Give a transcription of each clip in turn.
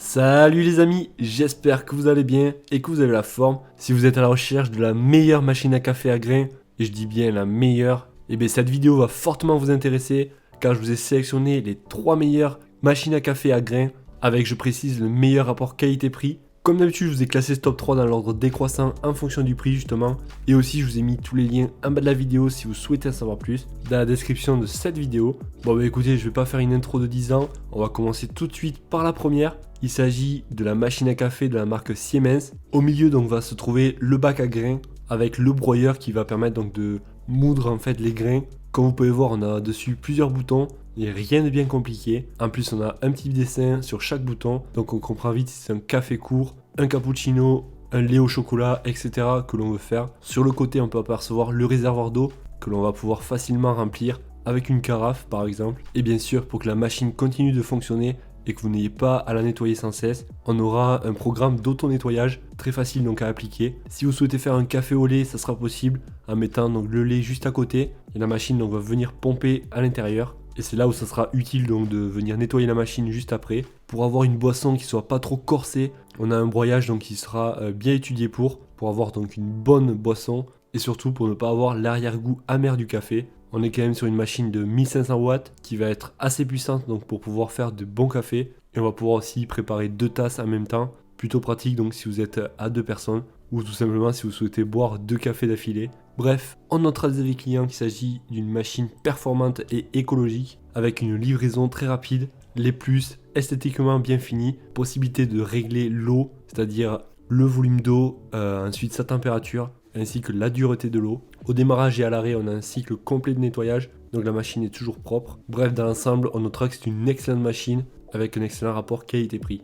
Salut les amis, j'espère que vous allez bien et que vous avez la forme. Si vous êtes à la recherche de la meilleure machine à café à grains, et je dis bien la meilleure, et bien cette vidéo va fortement vous intéresser car je vous ai sélectionné les 3 meilleures machines à café à grains avec, je précise, le meilleur rapport qualité-prix. Comme d'habitude, je vous ai classé ce top 3 dans l'ordre décroissant en fonction du prix justement. Et aussi, je vous ai mis tous les liens en bas de la vidéo si vous souhaitez en savoir plus, dans la description de cette vidéo. Bon bah écoutez, je vais pas faire une intro de 10 ans, on va commencer tout de suite par la première. Il s'agit de la machine à café de la marque Siemens. Au milieu donc va se trouver le bac à grains avec le broyeur qui va permettre donc de moudre en fait les grains. Comme vous pouvez voir, on a dessus plusieurs boutons. Il n'y a rien de bien compliqué. En plus, on a un petit dessin sur chaque bouton. Donc on comprend vite si c'est un café court, un cappuccino, un lait au chocolat, etc. que l'on veut faire. Sur le côté, on peut apercevoir le réservoir d'eau que l'on va pouvoir facilement remplir avec une carafe par exemple. Et bien sûr, pour que la machine continue de fonctionner et que vous n'ayez pas à la nettoyer sans cesse, on aura un programme d'auto-nettoyage très facile donc à appliquer. Si vous souhaitez faire un café au lait, ça sera possible en mettant donc le lait juste à côté et la machine donc va venir pomper à l'intérieur. Et c'est là où ça sera utile donc de venir nettoyer la machine juste après. Pour avoir une boisson qui soit pas trop corsée, on a un broyage donc qui sera bien étudié pour avoir donc une bonne boisson et surtout pour ne pas avoir l'arrière-goût amer du café. On est quand même sur une machine de 1500 watts qui va être assez puissante donc pour pouvoir faire de bons cafés. Et on va pouvoir aussi préparer 2 tasses en même temps. Plutôt pratique donc si vous êtes à 2 personnes ou tout simplement si vous souhaitez boire 2 cafés d'affilée. Bref, on notera des avis clients qu'il s'agit d'une machine performante et écologique avec une livraison très rapide, les plus esthétiquement bien finis, possibilité de régler l'eau, c'est-à-dire le volume d'eau, ensuite sa température, ainsi que la dureté de l'eau. Au démarrage et à l'arrêt, on a un cycle complet de nettoyage, donc la machine est toujours propre. Bref, dans l'ensemble, on notera que c'est une excellente machine avec un excellent rapport qualité-prix.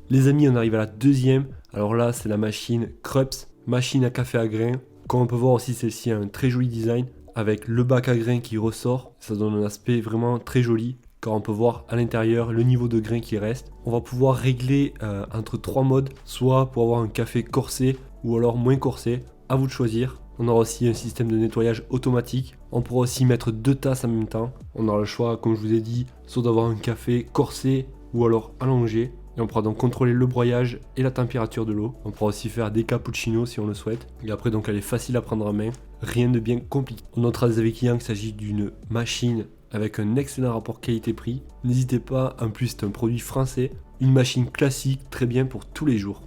Les amis, on arrive à la deuxième. Alors là, c'est la machine Krups, machine à café à grains. Comme on peut voir aussi, celle-ci a un très joli design avec le bac à grains qui ressort. Ça donne un aspect vraiment très joli car on peut voir à l'intérieur le niveau de grains qui reste. On va pouvoir régler entre 3 modes, soit pour avoir un café corsé ou alors moins corsé, à vous de choisir. On aura aussi un système de nettoyage automatique. On pourra aussi mettre 2 tasses en même temps. On aura le choix, comme je vous ai dit, soit d'avoir un café corsé ou alors allongé. Et on pourra donc contrôler le broyage et la température de l'eau. On pourra aussi faire des cappuccinos si on le souhaite. Et après donc elle est facile à prendre en main. Rien de bien compliqué. On notera des avis clients qu'il s'agit d'une machine avec un excellent rapport qualité-prix. N'hésitez pas, en plus c'est un produit français. Une machine classique, très bien pour tous les jours.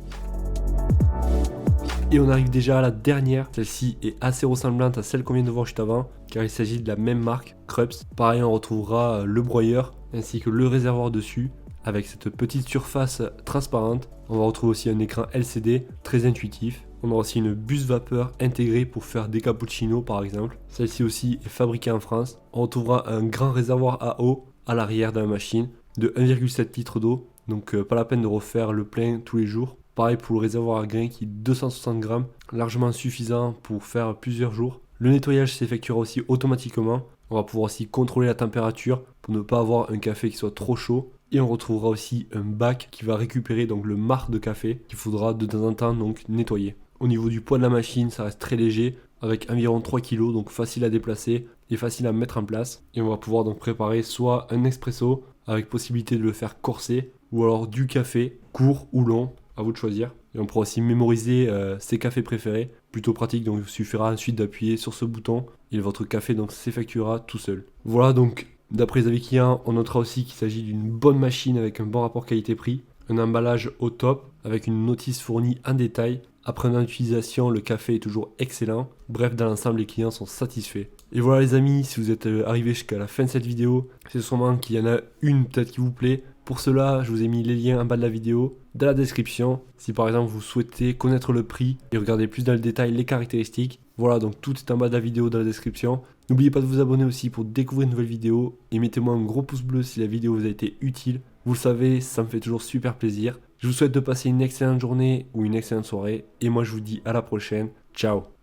Et on arrive déjà à la dernière. Celle-ci est assez ressemblante à celle qu'on vient de voir juste avant, car il s'agit de la même marque, Krups. Pareil, on retrouvera le broyeur ainsi que le réservoir dessus, avec cette petite surface transparente. On va retrouver aussi un écran LCD très intuitif. On aura aussi une buse vapeur intégrée pour faire des cappuccinos par exemple. Celle-ci aussi est fabriquée en France. On retrouvera un grand réservoir à eau à l'arrière de la machine de 1,7 litres d'eau. Donc pas la peine de refaire le plein tous les jours. Pareil pour le réservoir à grains qui est 260 grammes, largement suffisant pour faire plusieurs jours. Le nettoyage s'effectuera aussi automatiquement. On va pouvoir aussi contrôler la température pour ne pas avoir un café qui soit trop chaud. Et on retrouvera aussi un bac qui va récupérer donc le marc de café qu'il faudra de temps en temps donc nettoyer. Au niveau du poids de la machine, ça reste très léger avec environ 3 kg, donc facile à déplacer et facile à mettre en place. Et on va pouvoir donc préparer soit un expresso avec possibilité de le faire corser ou alors du café court ou long, à vous de choisir. Et on pourra aussi mémoriser ses cafés préférés, plutôt pratique, donc il suffira ensuite d'appuyer sur ce bouton et votre café donc s'effectuera tout seul. Voilà, donc d'après les avis clients, on notera aussi qu'il s'agit d'une bonne machine avec un bon rapport qualité-prix, un emballage au top avec une notice fournie en détail. Après une utilisation, le café est toujours excellent. Bref, dans l'ensemble, les clients sont satisfaits. Et voilà les amis, si vous êtes arrivés jusqu'à la fin de cette vidéo, c'est sûrement qu'il y en a une peut-être qui vous plaît. Pour cela, je vous ai mis les liens en bas de la vidéo, dans la description. Si par exemple vous souhaitez connaître le prix et regarder plus dans le détail les caractéristiques, voilà, donc tout est en bas de la vidéo dans la description. N'oubliez pas de vous abonner aussi pour découvrir une nouvelle vidéo et mettez-moi un gros pouce bleu si la vidéo vous a été utile. Vous le savez, ça me fait toujours super plaisir. Je vous souhaite de passer une excellente journée ou une excellente soirée et moi je vous dis à la prochaine. Ciao.